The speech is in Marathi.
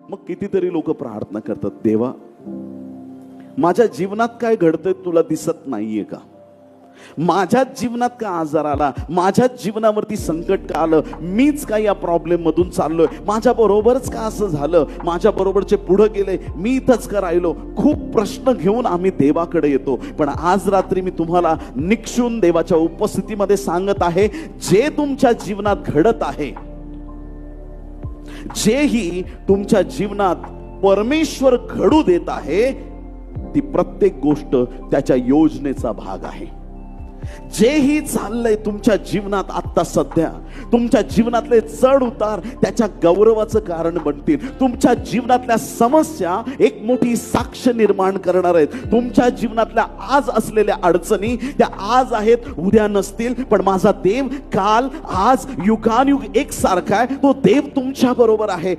मग कितीतरी लोक प्रार्थना करतात, देवा माझ्या जीवनात काय घडतंय तुला दिसत नाहीये का? माझ्या जीवनात का आजार आला? माझ्या जीवनावरती संकट का आलं? मीच का या प्रॉब्लेम मधून चाललोय? माझ्या बरोबरच का असं झालं? माझ्या बरोबरचे पुढे गेले, मी इथंच का राहिलो? खूप प्रश्न घेऊन आम्ही देवाकडे येतो. पण आज रात्री मी तुम्हाला निक्षून देवाच्या उपस्थितीमध्ये सांगत आहे, जे तुमच्या जीवनात घडत आहे, जेही तुमच्या जीवनात परमेश्वर घडू देत आहे, ती प्रत्येक गोष्ट त्याच्या योजनेचा भाग आहे. जेही चाललंय तुमच्या जीवनात आता सध्या, तुमच्या जीवनातले चढ उतार त्याच्या गौरवाचं कारण बनतील. तुमच्या जीवनातल्या समस्या एक मोठी साक्ष निर्माण करणार आहेत. तुमच्या जीवनातल्या आज असलेल्या अडचणी त्या आज आहेत, उद्या नसतील. पण माझा देव काल आज युगानुयुग एक सारखा आहे. तो देव तुमच्या बरोबर आहे.